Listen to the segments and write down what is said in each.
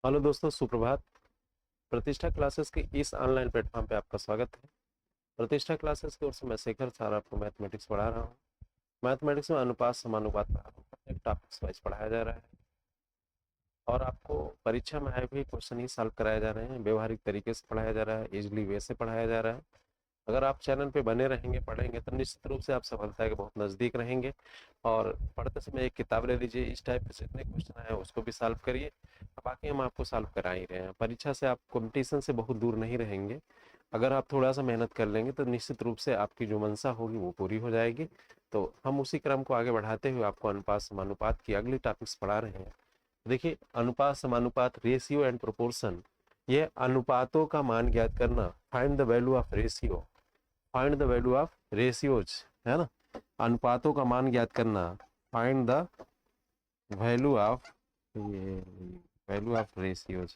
Hello दोस्तों, सुप्रभात। प्रतिष्ठा क्लासेस के इस ऑनलाइन प्लेटफॉर्म पे आपका स्वागत है। प्रतिष्ठा क्लासेस की ओर से मैं शेखर सर आपको मैथमेटिक्स पढ़ा रहा हूँ। मैथमेटिक्स में अनुपात समानुपात टॉपिक्स वाइज पढ़ाया जा रहा है और आपको परीक्षा में आए हुए क्वेश्चन ही सॉल्व कराए जा रहे हैं। व्यवहारिक तरीके से पढ़ाया जा रहा है, इजिली वे से पढ़ाया जा रहा है। अगर आप चैनल पे बने रहेंगे, पढ़ेंगे, तो निश्चित रूप से आप सफलता के बहुत नज़दीक रहेंगे। और पढ़ते समय एक किताब ले लीजिए, इस टाइप के जितने क्वेश्चन आए उसको भी सॉल्व करिए। बाकी हम आपको सॉल्व करा ही रहे हैं। परीक्षा से आप कंपटीशन से बहुत दूर नहीं रहेंगे। अगर आप थोड़ा सा मेहनत कर लेंगे तो निश्चित रूप से आपकी जो मंशा होगी वो पूरी हो जाएगी। तो हम उसी क्रम को आगे बढ़ाते हुए आपको अनुपात समानुपात की अगली टॉपिक्स पढ़ा रहे हैं। देखिए, अनुपात समानुपात, रेशियो एंड प्रोपोर्शन, ये अनुपातों का मान ज्ञात करना, find the value of ratio, find the value of ratios, है ना। अनुपातों का मान ज्ञात करना, फाइंड द वैल्यू ऑफ, ये वैल्यू ऑफ रेशियोज,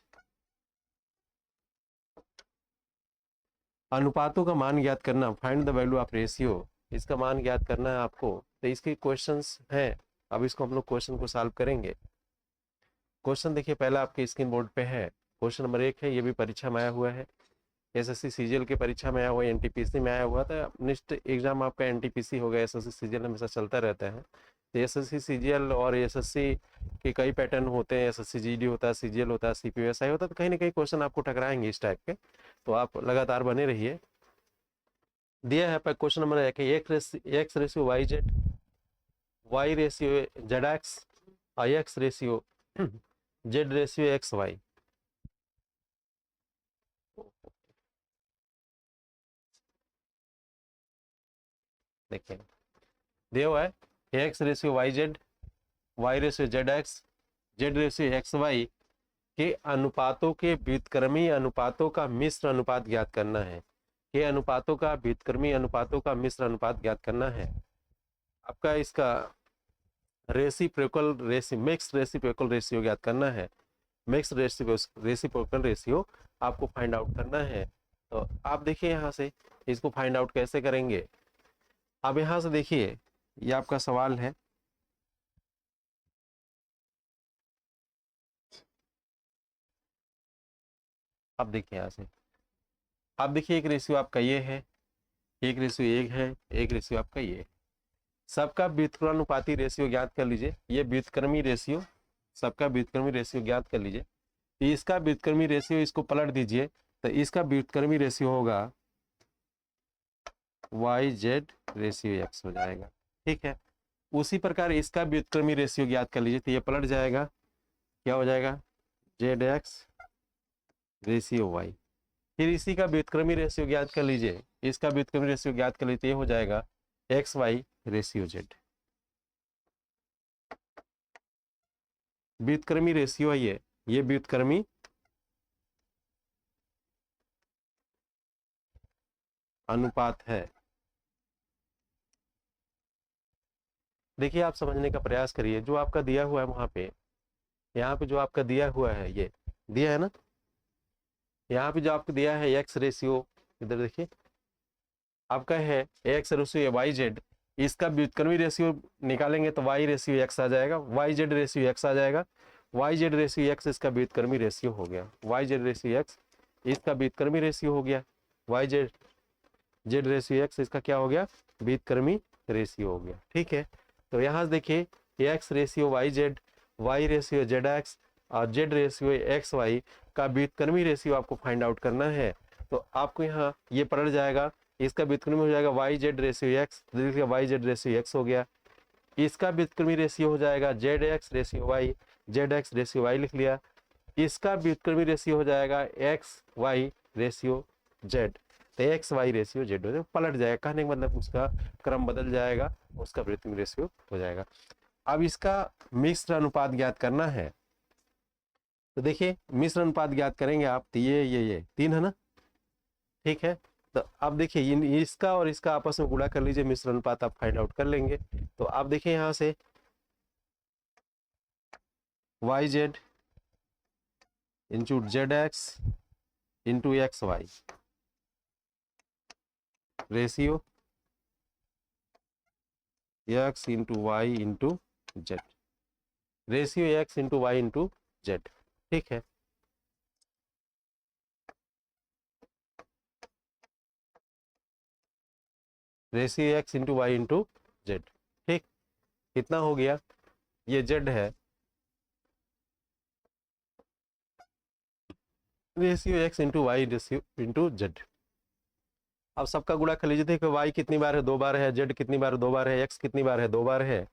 अनुपातों का मान ज्ञात करना, find the value of ratio, इसका मान ज्ञात करना है आपको। तो इसके क्वेश्चंस हैं। अब इसको हम लोग क्वेश्चन को सॉल्व करेंगे। क्वेश्चन देखिए, पहला आपके स्क्रीन बोर्ड पे है। क्वेश्चन नंबर 1 है, ये भी परीक्षा में आया हुआ है। एसएससी सीजीएल की परीक्षा में आया हुआ है, एनटीपीसी में आया हुआ था। नेक्स्ट एग्जाम आपका एनटीपीसी हो गया, एसएससी सीजीएल हमेशा चलता रहता है। तो एसएससी सीजीएल और एसएससी के कई पैटर्न होते हैं। एसएससी जीडी होता है, सीजीएल होता है, सीपीएसआई होता है। तो कहीं ना कहीं क्वेश्चन आपको टकराएंगे इस टाइप के। तो आप लगातार बने रहिए। दिया है पर क्वेश्चन नंबर 1 है, X ratio Y Z, Y ratio Z x, और X ratio Z ratio x Y. देखिए, दिया हुआ है X ratio Y Z, Y ratio Z x, Z ratio x Y के अनुपातों के व्युत्क्रमी अनुपातों का मिश्र अनुपात ज्ञात करना है। के अनुपातों का व्युत्क्रमी अनुपातों का मिश्र अनुपात ज्ञात करना है। आपका इसका मिक्स रेसिप्रोकल रेशियो ज्ञात करना है। मिक्स रेसिप्रोकल रेशियो आपको फाइंड आउट करना है। तो आप देखिए यहाँ से इसको फाइंड आउट कैसे करेंगे। अब यहाँ से देखिए, ये आपका सवाल है। अब देखिए यहाँ से, अब देखिए एक रेशियो आपका ये है, एक रेशियो एक है, एक रेशियो आपका ये है। सबका व्युत्क्रमानुपाती रेशियो ज्ञात कर लीजिए। ये व्युत्क्रमी रेशियो, सबका व्युत्क्रमी रेशियो ज्ञात कर लीजिए। तो इसका व्युत्क्रमी रेशियो, इसको पलट दीजिए, तो इसका व्युत्क्रमी रेशियो होगा वाई जेड रेशियो एक्स हो जाएगा। ठीक है। उसी प्रकार इसका व्युत्क्रमी रेशियो ज्ञात कर लीजिए, तो ये पलट जाएगा, क्या हो जाएगा, जेड एक्स रेशियो वाई। फिर इसी का व्युत्क्रमी रेशियो ज्ञात कर लीजिए, इसका व्युत्क्रमी रेशियो ज्ञात कर लीजिए, तो ये हो जाएगा एक्स वाई रेशियो जेड। व्युत्क्रमी रेशियो है ये व्युत्क्रमी अनुपात है। देखिए, आप समझने का प्रयास करिए। जो आपका दिया हुआ है वहां पे, यहाँ पे जो आपका दिया हुआ है, ये दिया है ना, यहाँ पे जो आपको दिया है एक्स रेशियो, इधर देखिए, आपका है एक्स रेशियो वाई जेड। इसका व्युत्क्रमी रेशियो निकालेंगे तो वाई रेशियो एक्स आ जाएगा, वाई जेड रेशियो एक्स आ जाएगा। वाई जेड रेशियो एक्स इसका व्युत्क्रमी रेशियो हो गया, वाई जेड रेशियो एक्स इसका व्युत्क्रमी रेशियो हो गया, y z z ratio x इसका क्या हो गया, व्युत्क्रमी रेशियो हो गया। ठीक है। तो यहाँ से देखिए, x ratio Y Z, Y ratio Z x, और जेड रेशियो एक्स वाई का व्युत्क्रमी रेशियो आपको फाइंड आउट करना है। तो आपको यहाँ ये पलट जाएगा, इसका व्युत्क्रमी हो जाएगा y z ratio x, y z ratio x हो गया। इसका व्युत्क्रमी रेशियो हो जाएगा z x ratio Y, z x ratio y लिख लिया। इसका व्युत्क्रमी रेशियो हो जाएगा एक्स वाई रेशियो जेड। तो एक्स वाई रेशियो जेड हो जाएगा, पलट जाएगा, कहने का मतलब उसका क्रम बदल जाएगा, उसका व्युत्क्रमी रेशियो हो जाएगा। अब इसका मिश्र अनुपात ज्ञात करना है। तो देखिए, मिश्र अनुपात ज्ञात करेंगे आप, तो ये तीन है ना। ठीक है। तो अब देखिए, इसका और इसका आपस में गुणा कर लीजिए, मिश्र अनुपात आप फाइंड आउट कर लेंगे। तो आप देखिए यहाँ से y z into z x into x Y ratio x into y into z, ratio x into y into z. ठीक है। Ratio x into y into z. ठीक, कितना हो गया, ये जेड है, ratio x into y ratio into z. अब सबका गुणा कर लीजिए, देखो वाई कितनी बार है, 2 बार है, जेड कितनी बार, 2 बार है, एक्स कितनी बार है, 2 बार है।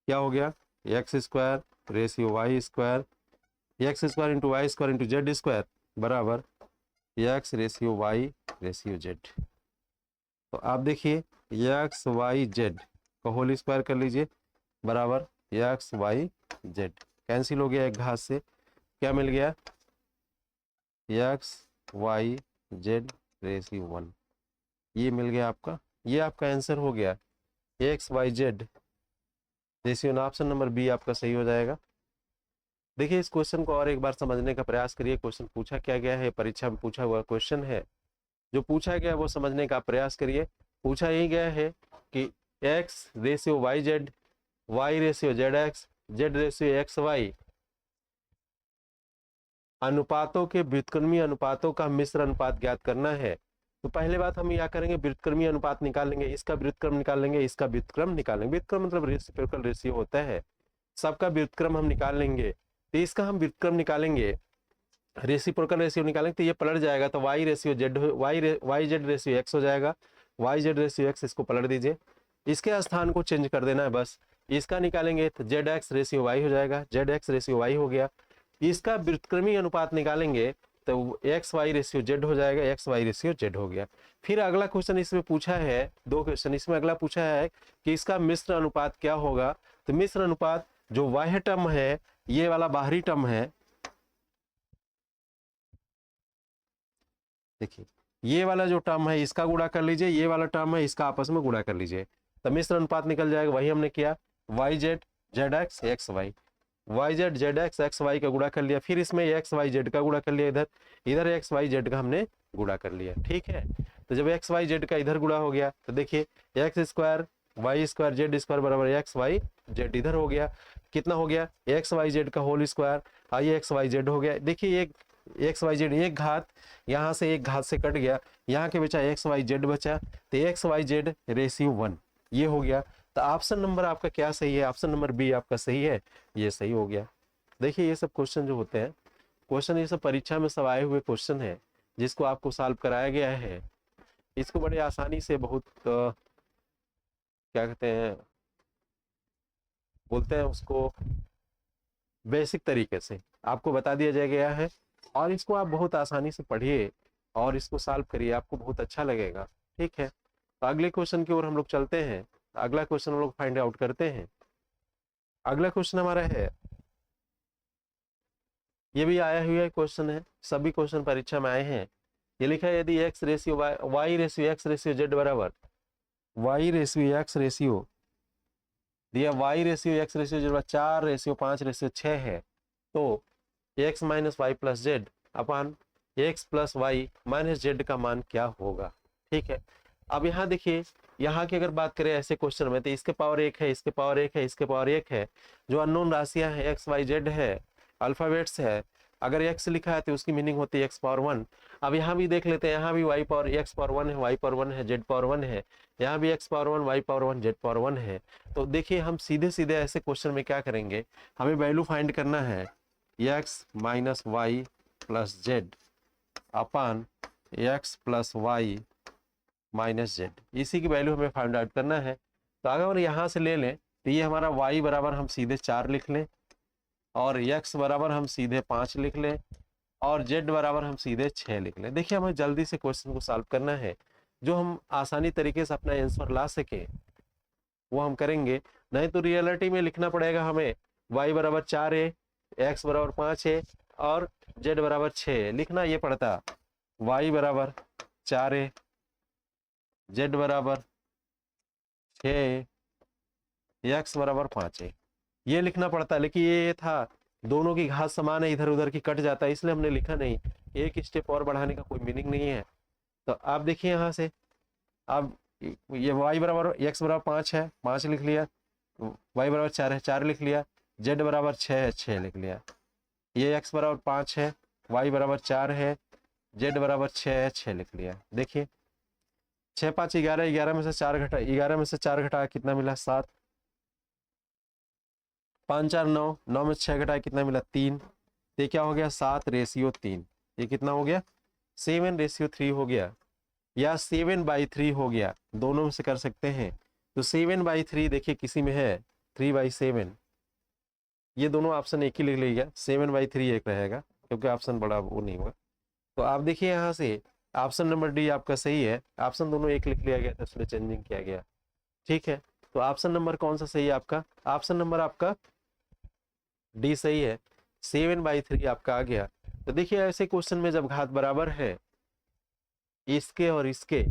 क्या हो गया, x square ratio y square, x square into y square into z square बराबर x ratio y ratio z. तो आप देखिए एक्स वाई जेड का होल स्क्वायर कर लीजिए बराबर एक्स वाई जेड, कैंसिल हो गया एक घात से, क्या मिल गया, एक्स वाई जेड रेशियो 1, ये मिल गया आपका, ये आपका आंसर हो गया x y z ratio. Option number b आपका सही हो जाएगा। देखिए इस क्वेश्चन को और एक बार समझने का प्रयास करिए, क्वेश्चन पूछा क्या गया है, परीक्षा में पूछा हुआ क्वेश्चन है, जो पूछा गया वो समझने का प्रयास करिए। पूछा यही गया है कि x ratio Y Z, Y ratio Z x, Z ratio x y अनुपातों के व्युत्क्रमी अनुपातों का मिश्र अनुपात ज्ञात करना है। तो पहले बात हम क्या करेंगे, व्युत्क्रमी अनुपात निकालेंगे, इसका व्युत्क्रम निकालेंगे, इसका व्युत्क्रम निकालेंगे। व्युत्क्रम मतलब रेसिप्रोकल रेशियो होता है, सबका व्युत्क्रम हम निकाल लेंगे। तो इसका हम व्युत्क्रम निकालेंगे, रेसिप्रोकल रेशियो निकालेंगे, तो ये पलट जाएगा, तो y ratio z, y z ratio x हो जाएगा, वाई जेड रेशियो एक्स, इसको पलट दीजिए, इसके स्थान को चेंज कर देना है बस। इसका निकालेंगे तो जेड एक्स रेशियो वाई हो जाएगा, जेड एक्स रेशियो वाई हो गया। इसका व्युत्क्रमी अनुपात निकालेंगे तो एक्स वाई रेशियो जेड हो जाएगा, एक्स वाई रेशियो जेड हो गया। फिर अगला क्वेश्चन इसमें पूछा है, 2 क्वेश्चन इसमें अगला पूछा है कि इसका मिश्र अनुपात क्या होगा। तो मिश्र अनुपात जो बाह्य टर्म है, ये वाला बाहरी टर्म है, देखिए ये वाला जो टर्म है इसका गुणा कर लीजिए, ये वाला टर्म है इसका आपस में गुणा कर लीजिए, तो मिश्र अनुपात निकल जाएगा। वही हमने किया, y z z x x y, y z z x x y का गुणा कर लिया, फिर इसमें एक्स वाई जेड का गुणा कर लिया, इधर इधर एक्स वाई जेड का हमने गुणा कर लिया। ठीक है, तो जब एक्स वाई जेड का इधर गुणा हो गया तो देखिए x square y square z square बराबर एक्स वाई जेड, इधर हो गया, कितना हो गया, एक्स वाई जेड का होल स्क्वायर, आइए एक्स वाई जेड हो गया। देखिए एक एक्स वाई जेड, एक घात यहाँ से एक घात से कट गया, यहाँ के बचा एक्स वाई जेड बचा, तो एक्स वाई जेड रेशियो 1 ये हो गया। तो ऑप्शन नंबर आपका क्या सही है, ऑप्शन नंबर बी आपका सही है, ये सही हो गया। देखिए ये सब क्वेश्चन जो होते हैं, क्वेश्चन ये सब परीक्षा में सब आए हुए क्वेश्चन है, जिसको आपको सॉल्व कराया गया है, इसको बड़े आसानी से बहुत क्या कहते हैं, बोलते हैं उसको, बेसिक तरीके से आपको बता दिया जाया गया है, और इसको आप बहुत आसानी से पढ़िए और इसको सॉल्व करिए, आपको बहुत अच्छा लगेगा। ठीक है, तो अगले क्वेश्चन की ओर हम लोग चलते हैं, अगला क्वेश्चन हम लोग फाइंड आउट करते हैं। अगला क्वेश्चन हमारा है, ये भी आया हुआ क्वेश्चन है, सभी क्वेश्चन परीक्षा में आए हैं। ये लिखा है यदि x ratio y ratio x ratio z बराबर वाई रेशियो एक्स रेशियो दिया, y ratio x ratio z 4 ratio 5 ratio 6 है, तो x minus y plus z upon x plus y minus z का मान क्या होगा। ठीक है, अब यहाँ देखिए, यहाँ की अगर बात करें ऐसे क्वेश्चन में, तो इसके पावर 1 है, इसके पावर 1 है, इसके पावर 1 है, जो अननोन राशियां हैं एक्स वाई जेड है, अल्फाबेट्स है, अगर एक्स लिखा है तो उसकी मीनिंग होती है एक्स पावर 1। अब यहाँ भी देख लेते हैं, यहाँ भी वाई पावर एक्स पावर 1 है, वाई पावर 1 है, जेड पावर 1 है, यहाँ भी x power 1 y power 1 z power 1 है। तो देखिए हम सीधे सीधे ऐसे क्वेश्चन में क्या करेंगे, हमें वैल्यू फाइंड करना है x minus y plus z upon x plus y minus z, इसी की वैल्यू हमें फाइंड आउट करना है। तो अगर यहाँ से ले लें तो ये हमारा y बराबर हम सीधे 4 लिख लें, और x बराबर हम सीधे 5 लिख लें, और z बराबर हम सीधे 6 लिख लें। देखिए हमें जल्दी से क्वेश्चन को सॉल्व करना है, जो हम आसानी तरीके से अपना आंसर ला सके वो हम करेंगे, नहीं तो रियलिटी में लिखना पड़ेगा हमें y बराबर 4 है, x बराबर 5 है, और z बराबर 6 है, लिखना ये पड़ता y बराबर 4 है, z बराबर 6 है, x बराबर 5 है, ये लिखना पड़ता है। लेकिन ये था दोनों की घात समान है, इधर उधर की कट जाता है, इसलिए हमने लिखा नहीं, एक स्टेप और बढ़ाने का कोई मीनिंग नहीं है। तो आप देखिए यहाँ से, अब ये y बराबर x बराबर 5 है, 5 लिख लिया, y बराबर 4 है, 4 लिख लिया, z बराबर 6 है, 6 लिख लिया, ये x बराबर 5 है, y बराबर 4 है, z बराबर 6 है, 6 लिख लिया। देखिए 6 5 11, 11 में से 4 घटा, 11 में से 4 घटा कितना मिला 7, 5 4 9, 9 में से 6 घटाया कितना मिला 3, ये क्या हो गया 7:3, ये कितना हो गया 7:3 हो गया, या 7/3 हो गया, दोनों में से कर सकते हैं। तो 7/3 देखिए किसी में है 3/7, ये दोनों ऑप्शन एक ही लिख लीजिएगा, 7/3 एक रहेगा क्योंकि ऑप्शन बड़ा वो नहीं होगा। तो आप देखिए यहाँ से ऑप्शन नंबर डी आपका सही है, ऑप्शन दोनों एक लिख लिया गया था, उसमें चेंजिंग किया गया। ठीक है, तो ऑप्शन नंबर कौन सा सही है आपका, ऑप्शन नंबर आपका डी सही है, 7/3 आपका आ गया। तो देखिए ऐसे क्वेश्चन में जब घात बराबर है इसके और इसके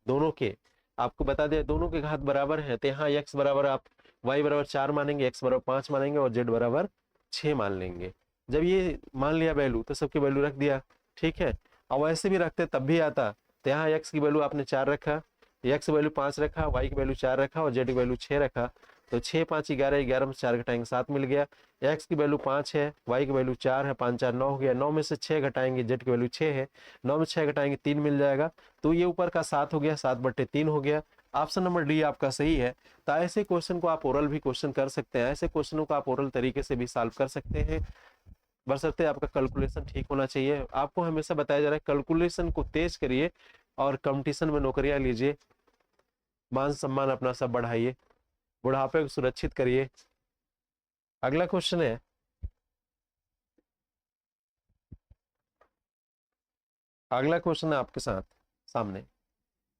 दोनों के, आपको बता दें दोनों के घात बराबर है, तो यहाँ x बराबर आप y बराबर 4 मानेंगे, x बराबर 5 मानेंगे और z बराबर 6 मान लेंगे। जब ये मान लिया वैल्यू तो सबकी वैल्यू रख दिया। ठीक है, और वैसे भी रखते तब भी आता, तो यहाँ x की वैल्यू आपने 4 रखा, x की वैल्यू 5 रखा, y की वैल्यू 4 रखा और z की वैल्यू 6 रखा, तो 6 5 11, 11 में 4 घटाएंगे 7 मिल गया। x की वैल्यू 5 है, y की वैल्यू 4 है, 5 4 9 हो गया, 9 में से 6 घटाएंगे, z की वैल्यू 6 है, 9 में 6 घटाएंगे 3 मिल जाएगा, तो ये ऊपर का 7 हो गया, 7/3 हो गया। ऑप्शन नंबर डी आपका सही है। तो ऐसे क्वेश्चन को आप ओरल भी क्वेश्चन कर सकते हैं, ऐसे क्वेश्चनों को आप ओरल तरीके से भी सॉल्व कर सकते हैं, बशर्ते आपका कैलकुलेशन ठीक होना चाहिए। आपको हमेशा बताया जा रहा है कैलकुलेशन को तेज करिए और कंपटीशन में नौकरियां लीजिए, मान सम्मान अपना सब बढ़ाइए, बुढ़ापे को सुरक्षित करिए। अगला क्वेश्चन है, अगला क्वेश्चन है आपके साथ सामने,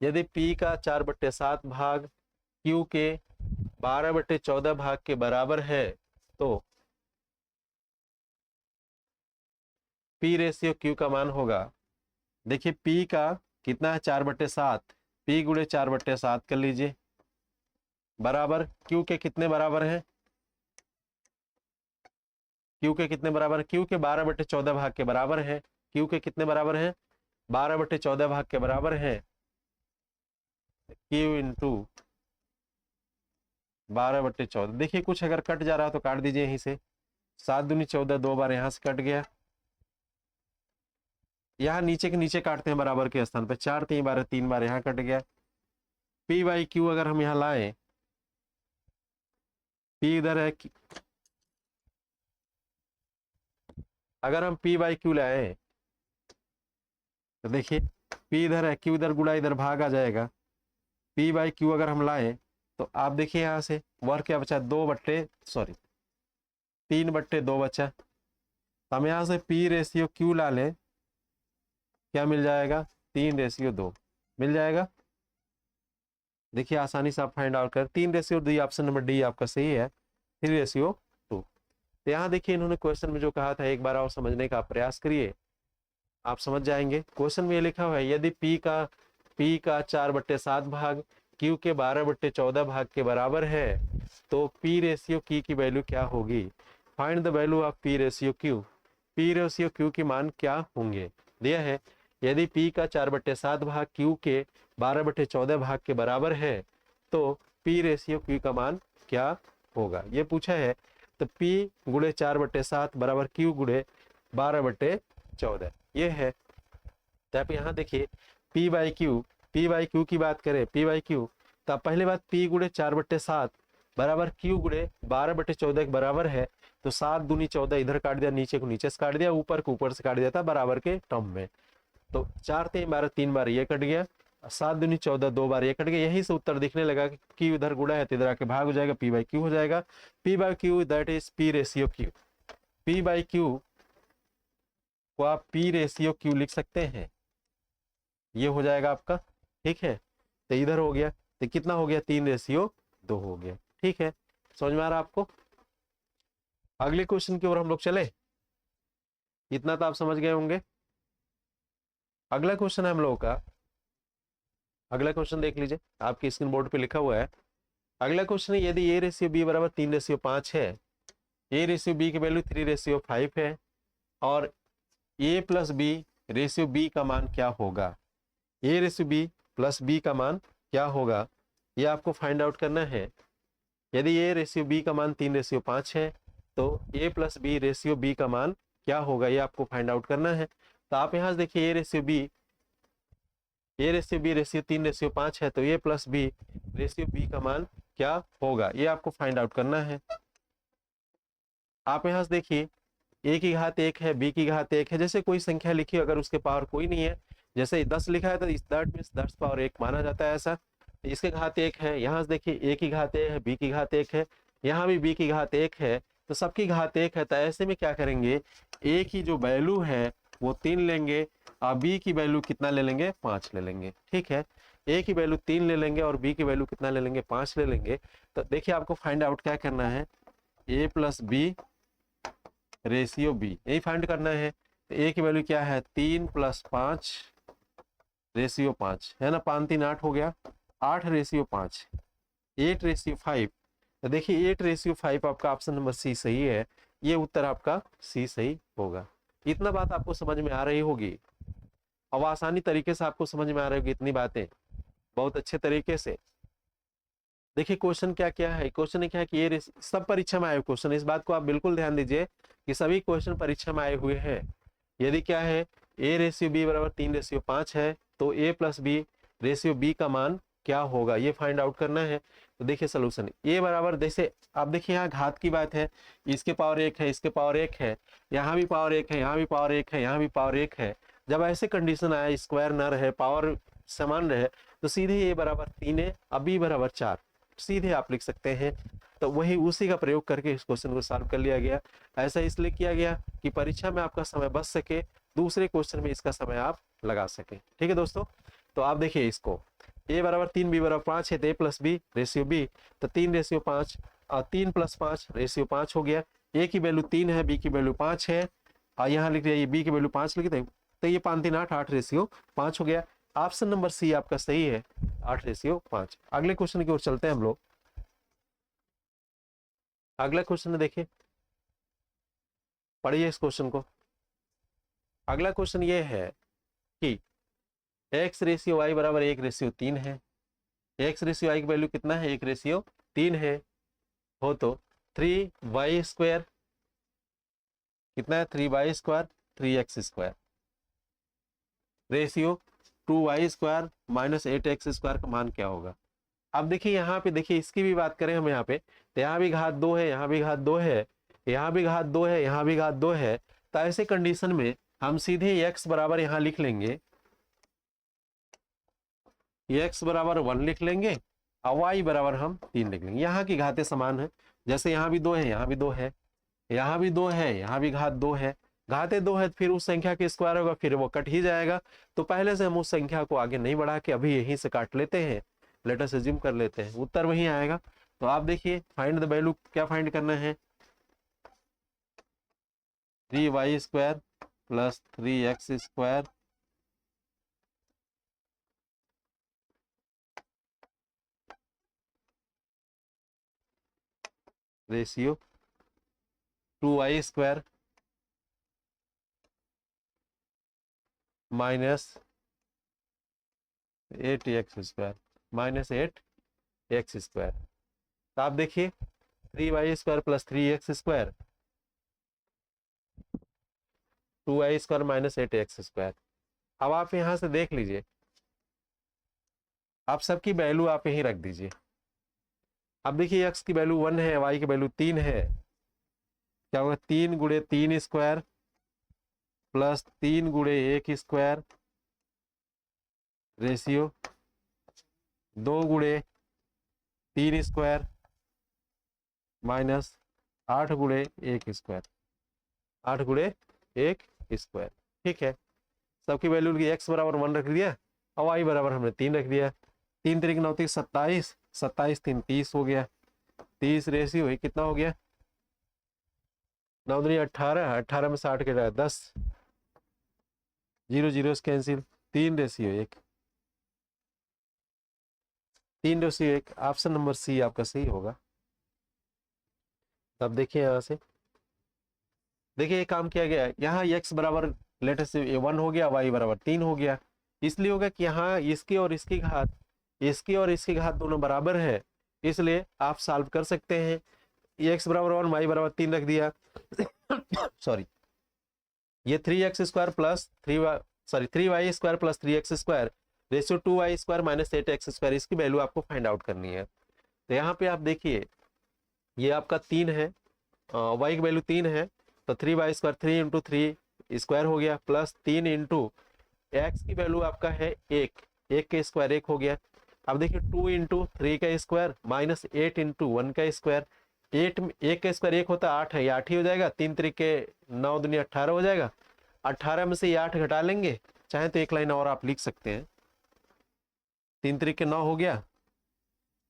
यदि P का 4/7 भाग Q के 12/14 भाग के बराबर है तो P रेशियो Q का मान होगा। देखिए P का कितना है 4/7, P गुणे 4/7 कर लीजिए, बराबर Q के कितने बराबर है, Q के कितने बराबर है, Q के 12/14 भाग के बराबर है, Q के कितने बराबर है 12/14 भाग के बराबर है, Q इंटू 12/14। देखिए कुछ अगर कट जा रहा है तो काट दीजिए यहीं से, 7 दूनी 14, 2 बार यहां से कट गया, यहाँ नीचे के नीचे काटते हैं बराबर के स्थान पे, 4 3 बार 3 बार यहाँ कट गया। P/Q अगर हम यहाँ लाए, P इधर है, अगर हम P/Q लाए तो देखिए P इधर है, Q इधर गुणा इधर भाग आ जाएगा। P/Q अगर हम लाए तो आप देखिए यहाँ से वर्ग क्या बचा, 3/2 बचा, तो हम यहाँ से P रेशियो Q ला लें, क्या मिल जाएगा 3:2 मिल जाएगा। देखिए आसानी से आप फाइंड आउट कर, 3:2, ऑप्शन नंबर डी आपका सही है, 3:2। तो यहाँ देखिए इन्होंने क्वेश्चन में जो कहा था एक बार और समझने का प्रयास करिए, आप समझ जाएंगे। क्वेश्चन में ये लिखा हुआ है, यदि P का 4/7 भाग Q के 12/14 भाग के बराबर है तो P रेशियो Q की वैल्यू क्या होगी। Find the value of P ratio Q, P ratio Q के मान क्या होंगे दिया है। यदि P का 4/7 भाग Q के 12/14 भाग के बराबर है तो P रेशियो Q का मान क्या होगा, ये पूछा है। तो P गुणे 4/7 बराबर Q गुणे 12/14 ये है। तो आप यहाँ देखिए P/Q की बात करें, P/Q, तो पहले बात P गुणे 4/7 बराबर Q गुणे 12/14 के बराबर है, तो 7 दूनी 14 इधर काट दिया, नीचे को नीचे से काट दिया, ऊपर को ऊपर से काट दिया था बराबर के टर्म में, तो 4 3 12 3 बार ये कट गया, 7 दूनी 14 2 बार ये कट गया, यही से उत्तर दिखने लगा कि Q इधर गुणा है तो इधर आके भाग हो जाएगा, P/Q हो जाएगा। P/Q that is P ratio Q, P/Q को आप P रेशियो Q लिख सकते हैं, ये हो जाएगा आपका। ठीक है, तो इधर हो गया, तो कितना हो गया 3:2 हो गया। ठीक है, समझ में आ रहा आपको। अगले क्वेश्चन की ओर हम लोग चले, इतना तो आप समझ गए होंगे। अगला क्वेश्चन है हम लोगों का, अगला क्वेश्चन देख लीजिए, आपकी स्क्रीन बोर्ड पे लिखा हुआ है। अगला क्वेश्चन है, यदि A रेशियो B बराबर 3:5 है, A रेशियो B की वैल्यू 3:5 है और A plus B ratio B का मान क्या होगा। A ratio B plus B का मान क्या होगा, ये आपको फाइंड आउट करना है। यदि A रेशियो B का मान 3:5 है तो A plus B ratio B का मान क्या होगा, ये आपको फाइंड आउट करना है। तो आप यहाँ से देखिए A ratio B a ratio b ratio 3:5 है, तो a plus b ratio b का मान क्या होगा, ये आपको फाइंड आउट करना है। आप यहाँ से देखिए, ए की घात 1 है, बी की घात 1 है, जैसे कोई संख्या लिखी अगर उसके पावर कोई नहीं है, जैसे 10 लिखा है तो इस दैट मीन्स 10 पावर 1 माना जाता है ऐसा। इसके घात 1 है, यहाँ से देखिए ए की घात 1 है, बी की घात 1 है, यहाँ भी बी की घात 1 है, तो सबकी घात 1 है, तो ऐसे में क्या करेंगे, ए की जो वैल्यू है वो 3 लेंगे और बी की वैल्यू कितना ले लेंगे, 5 ले लेंगे। ठीक है, ए की वैल्यू 3 ले लेंगे और बी की वैल्यू कितना ले लेंगे, 5 ले लेंगे। तो देखिए आपको फाइंड आउट क्या करना है, ए प्लस बी रेशियो बी, यही फाइंड करना है। तो ए की वैल्यू क्या है, 3 + 5 रेशियो 5 है ना, 5 3 8 हो गया, 8 रेशियो 5, 8:5। तो देखिए 8:5 आपका ऑप्शन नंबर सी सही है, ये उत्तर आपका सी सही होगा। इतना बात आपको समझ में आ रही होगी, अब आसानी तरीके से आपको समझ में आ रही होगी इतनी बातें, बहुत अच्छे तरीके से। देखिए क्वेश्चन क्या क्या है, क्वेश्चन ने क्या है कि ये सब परीक्षा में आए हुए क्वेश्चन, इस बात को आप बिल्कुल ध्यान दीजिए कि सभी क्वेश्चन परीक्षा में आए हुए हैं। यदि क्या है, ए रेशियो बी बराबर 3:5 है, तो a plus b ratio b का मान क्या होगा, ये फाइंड आउट करना है। तो देखिए सोल्यूशन, ए बराबर, जैसे आप देखिए यहाँ घात की बात है, इसके पावर 1 है, इसके पावर 1 है, यहाँ भी पावर 1 है, यहाँ भी पावर 1 है, यहाँ भी पावर 1 है। जब ऐसे कंडीशन आया, स्क्वायर न रहे, पावर समान रहे, तो सीधे ए बराबर 3 है और बी बराबर 4 सीधे आप लिख सकते हैं। तो वही उसी का प्रयोग करके इस क्वेश्चन को सॉल्व कर लिया गया। ऐसा इसलिए किया गया कि परीक्षा में आपका समय बच सके, दूसरे क्वेश्चन में इसका समय आप लगा सके। ठीक है दोस्तों, तो आप देखिए इसको, ए बराबर 3 बी बराबर 5 है, तो a plus b ratio B, तो 3:5 और 3 + 5 रेशियो 5 हो गया। ए की वैल्यू 3 है, बी की वैल्यू 5 है और यहाँ लिख दिया बी की वैल्यू 5 लिख दें, तो ये 5 3 8 रेशियो 5 हो गया। ऑप्शन नंबर सी आपका सही है, 8:5। अगले क्वेश्चन की ओर चलते हैं हम लोग। अगला क्वेश्चन देखिए, पढ़िए इस क्वेश्चन को। अगला क्वेश्चन ये है कि x रेशियो y बराबर 1:3 है, x रेशियो y की वैल्यू कितना है, 1:3 है, हो तो 3y² कितना है, 3y² 3x² ratio 2y² - 8x² का मान क्या होगा। अब देखिए यहाँ पे, देखिए इसकी भी बात करें हम यहाँ पे, तो यहाँ भी घात 2 है, यहाँ भी घात 2 है, यहाँ भी घात 2 है, यहाँ भी घात 2 है। तो ऐसे कंडीशन में हम सीधे x बराबर यहाँ लिख लेंगे, x बराबर 1 लिख लेंगे और y बराबर हम 3 लिख लेंगे। यहाँ की घातें समान है, जैसे यहाँ भी 2 है, यहाँ भी 2 है, यहाँ भी 2 है, यहाँ भी घात 2 है, घातें 2 है, फिर उस संख्या के स्क्वायर होगा, फिर वो कट ही जाएगा। तो पहले से हम उस संख्या को आगे नहीं बढ़ा के अभी यहीं से काट लेते हैं, लेट अस अज्यूम कर लेते हैं, उत्तर वही आएगा। तो आप देखिए फाइंड द वैल्यू, क्या फाइंड करना है, 3y² + 3x² ratio 2y² - 8x² -8x²। तो आप देखिए 3y² + 3x², 2y² - 8x²। अब आप यहां से देख लीजिए, आप सबकी वैल्यू आप यहीं रख दीजिए। अब देखिए x की वैल्यू 1 है, y की वैल्यू 3 है, क्या होगा, 3 × 3² + 3 × 1² रेशियो 2 × 3² - 8 × 1², 8 × 1²। ठीक है, सबकी वैल्यू x बराबर 1 रख दिया और y बराबर हमने 3 रख दिया। 3 3 9 27, 27 3 30 हो गया, 30 रेशियो कितना हो गया, 9 दूनी 18, 18 में 60 के 10, 0 0 कैंसिल, 3:1, 3:1। ऑप्शन नंबर सी आपका सही होगा। तब देखिए यहां से, देखिए ये काम किया गया है, यहाँ x बराबर लेटर से 1 हो गया, y बराबर 3 हो गया, इसलिए होगा कि यहाँ इसकी और इसकी घात, इसकी और इसकी घात दोनों बराबर है, इसलिए आप सॉल्व कर सकते हैं। x बराबर 1, y बराबर 3 रख दिया सॉरी, ये 3x² + 3y² + 3x² ratio 2y² minus 8x², इसकी वैल्यू आपको फाइंड आउट करनी है। तो यहाँ पे आप देखिए ये आपका 3 है, y की वैल्यू 3 है, तो 3y², 3 इंटू 3 स्क्वायर हो गया, प्लस 3 इंटू एक्स की वैल्यू आपका है 1, 1 का स्क्वायर 1 हो गया। अब देखिए 2 इंटू 3 का स्क्वायर माइनस 8 इंटू 1 का स्क्वायर, 8 में 1 का स्क्वायर 1 होता है 8 है, ये 8 ही हो जाएगा, 3 तरीके 9 दूनी 18 हो जाएगा, 18 में से ये 8 घटा लेंगे, चाहे तो एक लाइन और आप लिख सकते हैं, 3 तरीके 9 हो गया,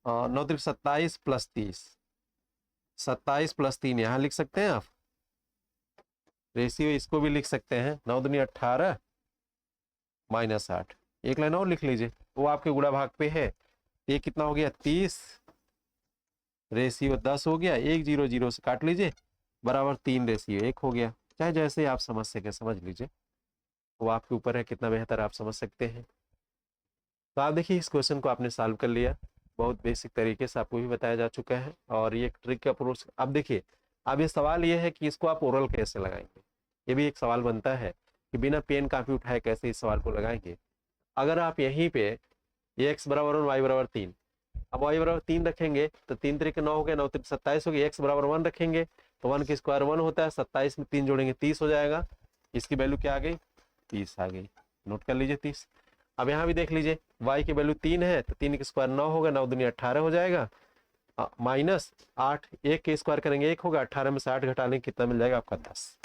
9 तरीके 27 प्लस 30, 27 प्लस 3 यहाँ लिख सकते हैं आप, रेशियो इसको भी लिख सकते हैं, 9 दूनी 18 माइनस 8, एक लाइन और लिख लीजिए, वो आपके गुणा भाग पे है, ये कितना हो गया 30, रेशियो 10 हो गया, 1 0 0 से काट लीजिए, बराबर 3 रेशियो 1 हो गया। चाहे जैसे आप समझ सके समझ लीजिए, वो आपके ऊपर है, कितना बेहतर आप समझ सकते हैं। तो आप देखिए इस क्वेश्चन को आपने सॉल्व कर लिया, बहुत बेसिक तरीके से आपको भी बताया जा चुका है, और ये एक ट्रिक का अप्रोच। अब देखिए अब ये सवाल ये है कि इसको आप ओरल कैसे लगाएंगे, ये भी एक सवाल बनता है कि बिना पेन कापी उठाए कैसे इस सवाल को लगाएंगे। अगर आप यहीं पे x बराबर 1 y बराबर 3, अब y बराबर 3 रखेंगे तो 3 तरीके 9 हो गया, 9 तरीके 27 हो गया, x बराबर 1 रखेंगे तो 1 की स्क्वायर 1 होता है, 27 में 3 जोड़ेंगे 30 हो जाएगा, इसकी वैल्यू क्या आ गई 30 आ गई, नोट कर लीजिए 30। अब यहाँ भी देख लीजिए y की वैल्यू 3 है तो 3 की स्क्वायर 9 होगा, 9 दूनी 18 हो जाएगा, माइनस 8, 1 के स्क्वायर करेंगे 1 होगा, 18 में से 8 घटा लेंगे कितना मिल जाएगा आपका 10।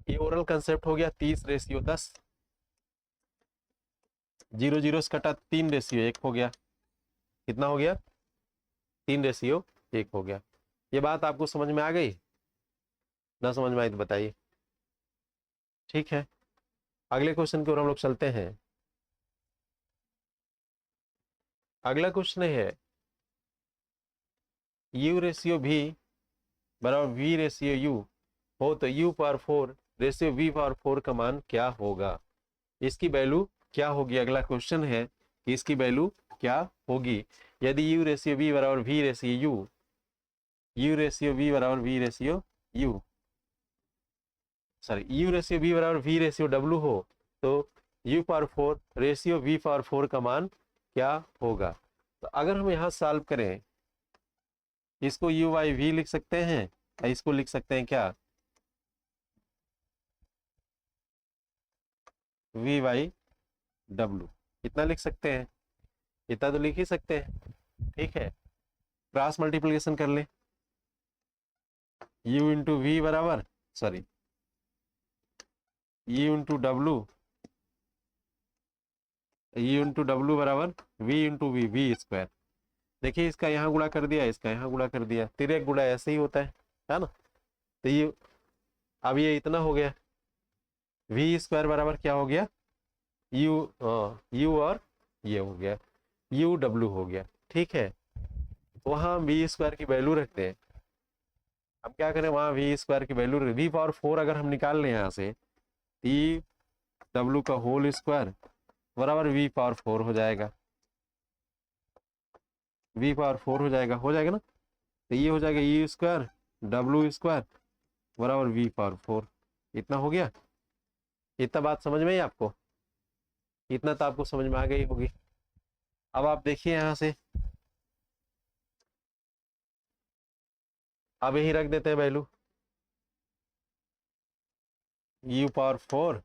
ये ओरल कंसेप्ट हो गया 30 रेशियो 10, 0 0 से कटा 3 रेशियो 1 हो गया, कितना हो गया 3 रेशियो 1 हो गया। ये बात आपको समझ में आ गई, ना समझ में आई तो बताइए। ठीक है, अगले क्वेश्चन की ओर हम लोग चलते हैं। अगला क्वेश्चन है u रेशियो v बराबर v रेशियो u हो तो u power 4 ratio v power 4 का मान क्या होगा, इसकी वैल्यू क्या होगी। अगला क्वेश्चन है कि इसकी वैल्यू क्या होगी यदि u रेशियो v बराबर v ratio u ratio v बराबर v ratio u, sorry u ratio v बराबर v रेशियो w हो तो u power 4 ratio v power 4 का मान क्या होगा। तो अगर हम यहाँ सॉल्व करें, इसको u बाई v लिख सकते हैं या इसको लिख सकते हैं क्या v बाई w, इतना लिख सकते हैं, इतना तो लिख ही सकते हैं। ठीक है, क्रॉस मल्टीप्लिकेशन कर ले, u इंटू वी बराबर सॉरी u इंटू डब्लू, u इंटू डब्लू बराबर v into v, v square. देखिए इसका यहाँ गुणा कर दिया, इसका यहाँ गुणा कर दिया, तिरक गुणा ऐसे ही होता है ना। तो ये अब ये इतना हो गया, वी स्क्वायर बराबर क्या हो गया u और ये हो गया u w हो गया। ठीक है, वहां वी स्क्वायर की वैल्यू रखते हैं, हम क्या करें वहां वी स्क्वायर की वैल्यू वी पावर 4 अगर हम निकाल लें यहाँ से, ई डब्ल्यू का होल स्क्वायर बराबर वी पावर 4 हो जाएगा, वी पावर 4 हो जाएगा ना। तो ये हो जाएगा ई स्क्वायर डब्ल्यू स्क्वायर बराबर वी पावर 4, इतना हो गया। इतना बात समझ में आई आपको, इतना तो आपको समझ में आ गई होगी। अब आप देखिए यहाँ से, अब यही रख देते हैं value, u power 4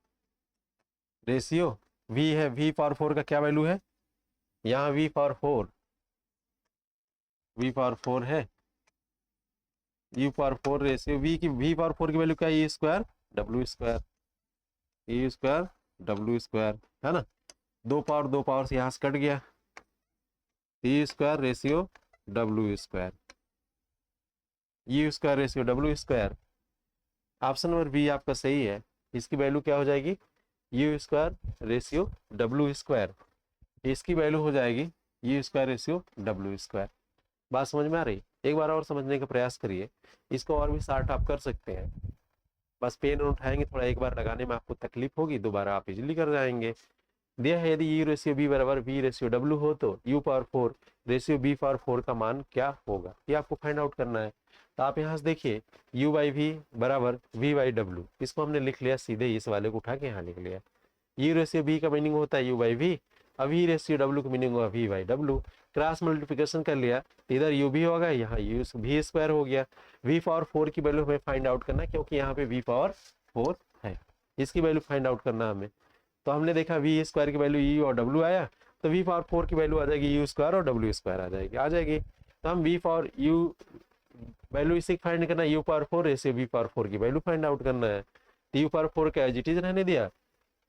ratio v है, v पावर 4 का क्या वैल्यू है, यहाँ v पावर 4 है, u power 4 ratio v power 4 की वैल्यू क्या है, e स्क्वायर w स्क्वायर है ना, दो पावर से यहाँ से कट गया, e square ratio w square, u square ratio w square. Option number b आपका सही है, इसकी वैल्यू क्या हो जाएगी u square ratio w square, इसकी वैल्यू हो जाएगी u square ratio w square. बात समझ में आ रही, एक बार और समझने का प्रयास करिए, इसको और भी शार्ट आप कर सकते हैं, बस पेन उठाएंगे थोड़ा, एक बार लगाने में आपको तकलीफ होगी, दोबारा आप इजीली कर जाएंगे। दिया है यदि u रेशियो b बराबर v रेशियो w हो तो u power 4 ratio b power 4 का मान क्या होगा, ये आपको फाइंड आउट करना है। तो आप यहाँ से देखिए u बाई वी बराबर v बाई w, इसको हमने लिख लिया सीधे, इस वाले को उठा के यहाँ लिख लिया। u रेशियो b का मीनिंग होता है u बाई वी, अभी रेशियो डब्ल्यू की मीनिंग होगा वी बाई डब्ल्यू। क्रॉस मल्टीप्लिकेशन कर लिया तो इधर यू भी होगा, यहाँ यू वी स्क्वायर हो गया। वी पावर 4 की वैल्यू हमें फाइंड आउट करना है, क्योंकि यहाँ पे वी पावर 4 है, इसकी वैल्यू फाइंड आउट करना हमें। तो हमने देखा वी स्क्वायर की वैल्यू यू और डब्ल्यू आया, तो वी पावर 4 की वैल्यू आ जाएगी यू स्क्वायर और डब्ल्यू स्क्वायर आ जाएगी। तो हम वी पावर यू वैल्यू इसी फाइंड करना है, you power 4 ratio we power 4 की वैल्यू फाइंड आउट करना है। तो यू पावर 4 का एज इट इज रहने दिया,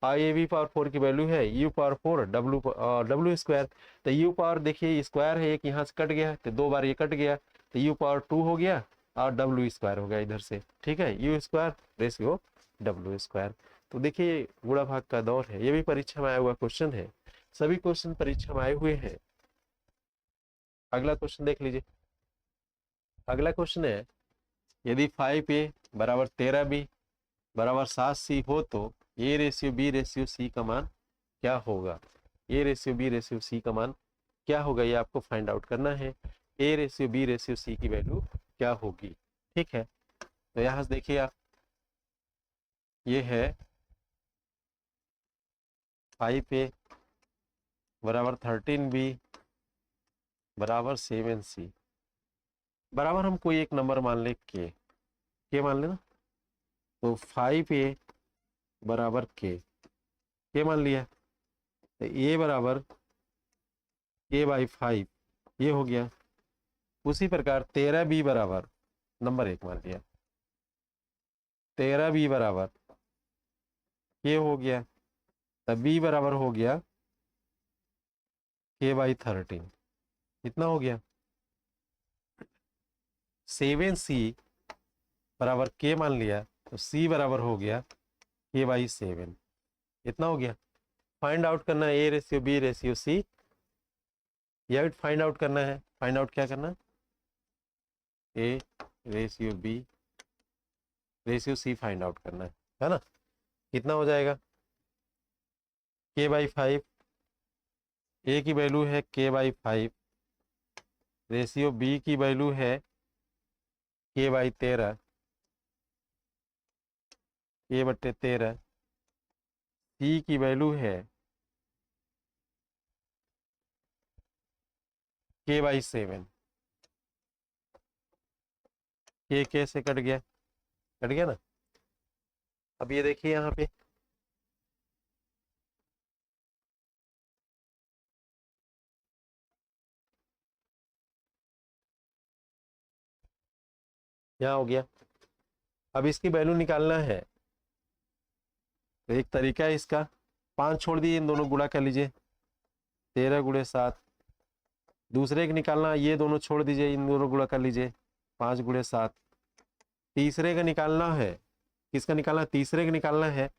ये वी पावर 4 की वैल्यू है यू पावर 4 डब्ल्यू स्क्वायर। तो यू पावर देखिए स्क्वायर है, एक यहाँ से कट गया तो 2 बार ये कट गया, तो यू पावर 2 हो गया और डब्ल्यू स्क्वायर हो गया इधर से, ठीक है, you square ratio W square. तो देखिए गुणा भाग का दौर है, ये भी परीक्षा में आया हुआ क्वेश्चन है, सभी क्वेश्चन परीक्षा में आए हुए हैं। अगला क्वेश्चन देख लीजिए। अगला क्वेश्चन है, यदि 5a बराबर 13b बराबर 7c हो तो a ratio b ratio c का मान क्या होगा। A ratio b ratio c का मान क्या होगा, ये आपको फाइंड आउट करना है। A ratio b ratio c की वैल्यू क्या होगी, ठीक है। तो यहाँ से देखिए आप, ये है 5a बराबर 13b बराबर 7c बराबर हम कोई एक नंबर मान ले के मान लेना। तो 5a बराबर के मान लिया, तो a बराबर k बाई 5 ये हो गया। उसी प्रकार 13b बराबर नंबर 1 मान लिया, 13b बराबर k हो गया, तब b बराबर हो गया k बाई 13, इतना हो गया। 7c बराबर k मान लिया, तो c बराबर हो गया k बाई 7, इतना हो गया। फाइंड आउट करना है a ratio b ratio c, यह फाइंड आउट करना है। फाइंड आउट क्या करना है, a ratio b ratio c find out करना है ना। कितना हो जाएगा, k बाई 5, ए की वैल्यू है k बाई 5 रेशियो बी की वैल्यू है k बाई 13, k बट्टे 13, सी की वैल्यू है k बाई 7, के से कट गया ना। अब ये देखिए यहाँ पे यहाँ हो गया। अब इसकी वैल्यू निकालना है, तो एक तरीका है इसका, 5 छोड़ दिए, इन दोनों गुणा कर लीजिए, 13 गुणे 7। दूसरे का निकालना, ये दोनों छोड़ दीजिए, इन दोनों गुणा कर लीजिए, 5 गुणे 7। तीसरे का निकालना है, किसका निकालना, तीसरे का निकालना है,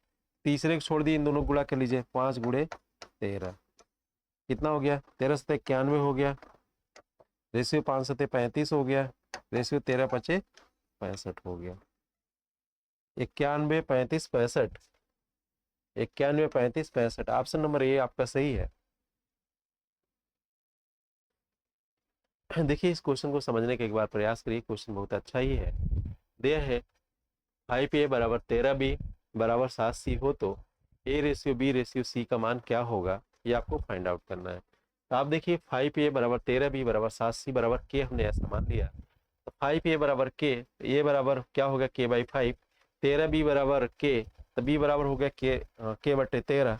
तीसरे को छोड़ दिए, इन दोनों गुणा कर लीजिए, 5 गुणे 13, कितना हो गया, 13 सत्ते 91 हो गया, रेशियो 5 सत्ते 35 हो गया, रेशियो 13 पचे 65 हो गया। 91 35 65, 91 35 65, ऑप्शन नंबर ए आपका सही है। देखिए इस क्वेश्चन को समझने का एक बार प्रयास करिए, क्वेश्चन बहुत अच्छा ही है। दिया है 5a बराबर 13b बराबर 7c हो तो a ratio b ratio c का मान क्या होगा, ये आपको फाइंड आउट करना है। तो आप देखिए 5a बराबर 13b बराबर 7c बराबर के, हमने ऐसा मान लिया। तो 5a बराबर के, ए बराबर क्या होगा k बाई 5, 13b बराबर के, तो b बराबर हो गया के बट्टे 13,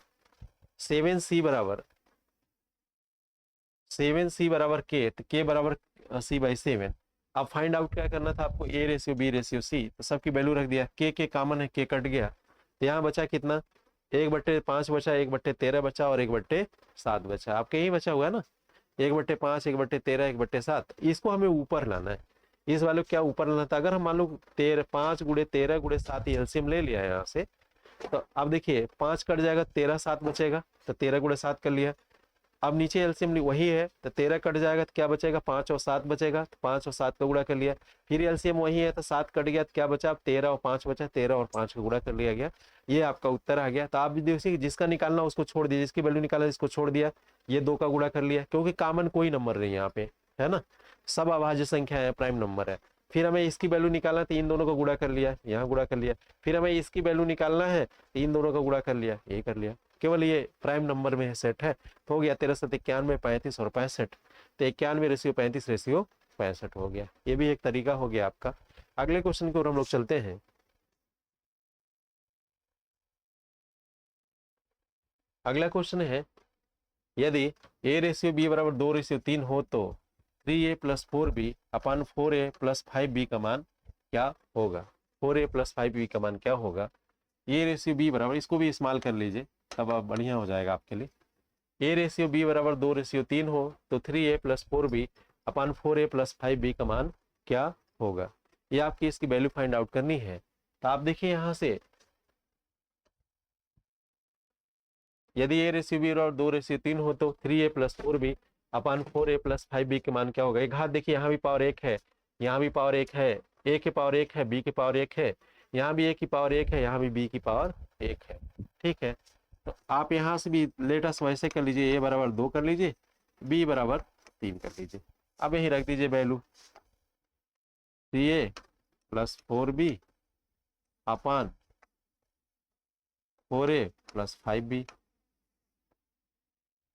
7c बराबर के, तो के बराबर c बाई 7। अब फाइंड आउट क्या करना था आपको, a ratio b ratio c, तो सबकी वैल्यू रख दिया, के कॉमन है, के कट गया, तो यहाँ बचा कितना, 1/5 बचा, 1/13 बचा और 1/7 बचा। आपके यही बचा हुआ है ना, 1/5, 1/13, 1/7, इसको हमें ऊपर लाना है। इस वाले को क्या ऊपर लाना था, अगर हम मान लो 5 गुणे 13 गुणे 7 एलसीएम ले लिया है यहाँ से, तो अब देखिए 5 कट जाएगा, 13 7 बचेगा, तो 13 गुणे 7 कर लिया। अब नीचे एलसीएम वही है, तो 13 कट जाएगा तो क्या बचेगा, 5 और 7 बचेगा, तो 5 और 7 का गुणा कर लिया। फिर एलसीएम वही है, तो 7 कट गया तो क्या बचा, अब 13 और 5 बचा, 13 और 5 का गुणा कर लिया गया, ये आपका उत्तर आ गया। तो आप देखिए जिसका निकालना उसको छोड़ दिया, जिसकी वैल्यू निकाला इसको छोड़ दिया, ये 2 का गुणा कर लिया, क्योंकि कॉमन कोई नंबर नहीं यहाँ पे है ना, सब अभाज्य संख्या है, प्राइम नंबर है। फिर हमें इसकी वैल्यू निकालना, तो इन दोनों का गुणा कर लिया, यहाँ गुणा कर लिया। फिर हमें इसकी वैल्यू निकालना है, तो इन दोनों का गुणा कर लिया, यही कर लिया। केवल ये प्राइम नंबर में है सेट है, तो हो गया 13 7 91 35 और 65, तो 91 रेशियो 35 रेशियो 65 हो गया। ये भी एक तरीका हो गया आपका। अगले क्वेश्चन की ओर हम लोग चलते हैं। अगला क्वेश्चन है, यदि a रेशियो b बराबर 2 रेशियो 3 हो तो 3a प्लस 4b अपान 4a प्लस 5b का मान क्या होगा। 4a प्लस 5b का मान क्या होगा। a रेशियो b बराबर, इसको भी इस्तेमाल कर लीजिए तब आप बढ़िया हो जाएगा आपके लिए। a रेशियो b बराबर 2 रेशियो 3 हो तो 3a प्लस 4b अपान 4a प्लस 5b का मान क्या होगा। ये आपकी इसकी वैल्यू फाइंड आउट करनी है। तो आप देखिए यहाँ से, यदि a रेशियो b और 2 रेशियो 3 हो तो 3a प्लस 4b अपान 4a प्लस 5b के मान क्या होगा। एक घात देखिए, यहाँ भी पावर 1 है, यहाँ भी पावर 1 है, a की पावर 1 है, b की पावर 1 है, यहाँ भी a की पावर 1 है, यहाँ भी b की पावर 1 है। ठीक है, तो आप यहाँ से भी लेटस वैसे कर लीजिए, a बराबर 2 कर लीजिए, b बराबर 3 कर लीजिए। अब यही रख दीजिए value 3a plus 4b upon 4a plus 5b,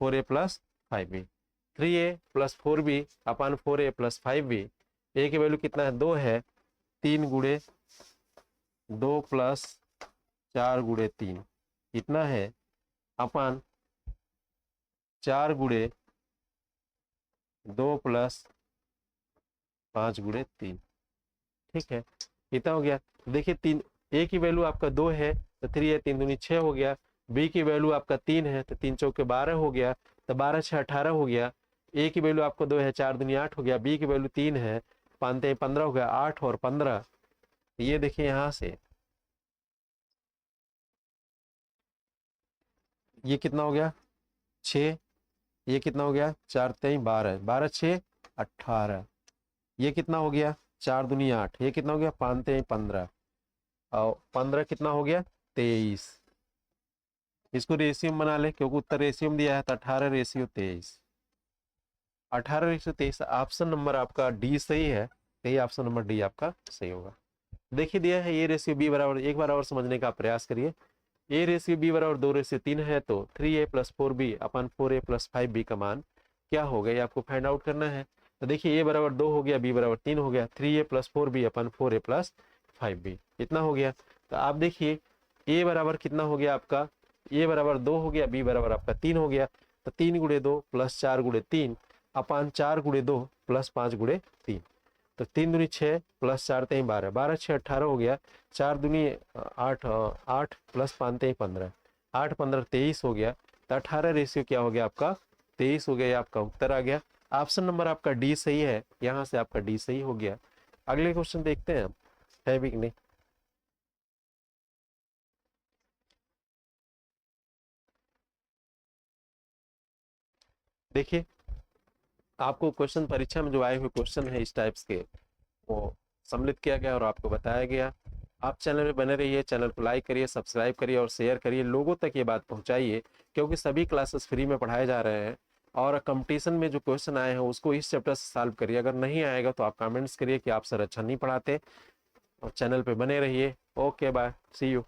4a plus 5b, 3a plus 4b upon 4a plus 5b। a की वैल्यू कितना है, 2 है, 3 गुणे 2 प्लस 4 गुणे 3 इतना है, अपान 4 गुणे 2 प्लस 5 गुणे 3। ठीक है, इतना हो गया। देखिए तीन, a की वैल्यू आपका 2 है तो 3 है, 3 दूनी 6 हो गया। b की वैल्यू आपका 3 है तो 3 चौके 12 हो गया, तो 12 6 18 हो गया। a की वैल्यू आपको 2 है, 4 दूनी 8 हो गया। b की वैल्यू 3 है, 5 15 हो गया, 8 और 15। ये देखिए यहाँ से ये कितना हो गया 6, ये कितना हो गया 4 3 12, 12 6 18, ये कितना हो गया 4 दूनी 8, ये कितना हो गया 5 3 15 और 15 कितना हो गया 23। इसको रेशियो बना ले क्योंकि उत्तर रेशियो में दिया है, तो 18 रेशियो 23, 18 रेशियो 23। ऑप्शन नंबर आपका डी सही है, यही ऑप्शन नंबर डी आपका सही होगा। देखिए दिया है ए रेशियो बी बराबर, एक बार और समझने का प्रयास करिए। ए रेशियो बी बराबर 2 रेशियो 3 है तो 3a प्लस 4b अपन 4a प्लस 5b का मान क्या होगा, ये आपको फाइंड आउट करना है। तो देखिए a बराबर 2 हो गया, b बराबर 3 हो गया, 3a प्लस 4b अपन 4a प्लस 5b इतना हो गया। तो आप देखिए a बराबर कितना हो गया आपका, a बराबर 2 हो गया, b बराबर आपका 3 हो गया, तो 3 गुणे 2 प्लस 4 गुणे 3 अपान 4 गुणे 2 प्लस 5 गुणे 3, तो 3 दूनी 6 प्लस 4 3 12, 12 6 18 हो गया, 4 दूनी 8 8 प्लस 5 3 15, 8 15 23 हो गया। तो 18 रेशियो क्या हो गया आपका 23 हो गया, ये आपका उत्तर आ गया। ऑप्शन नंबर आपका डी सही है, यहाँ से आपका डी सही हो गया। अगले क्वेश्चन देखते हैं हम, है भी कि नहीं। देखिए आपको क्वेश्चन परीक्षा में जो आए हुए क्वेश्चन है इस टाइप्स के, वो सम्मिलित किया गया और आपको बताया गया। आप चैनल में बने रहिए, चैनल को लाइक करिए, सब्सक्राइब करिए और शेयर करिए, लोगों तक ये बात पहुंचाइए, क्योंकि सभी क्लासेस फ्री में पढ़ाए जा रहे हैं। और कंपटीशन में जो क्वेश्चन आए हैं उसको इस चैप्टर से सॉल्व करिए। अगर नहीं आएगा तो आप कमेंट्स करिए कि आप सर अच्छा नहीं पढ़ाते, और चैनल पे बने रहिए। Okay bye, see you.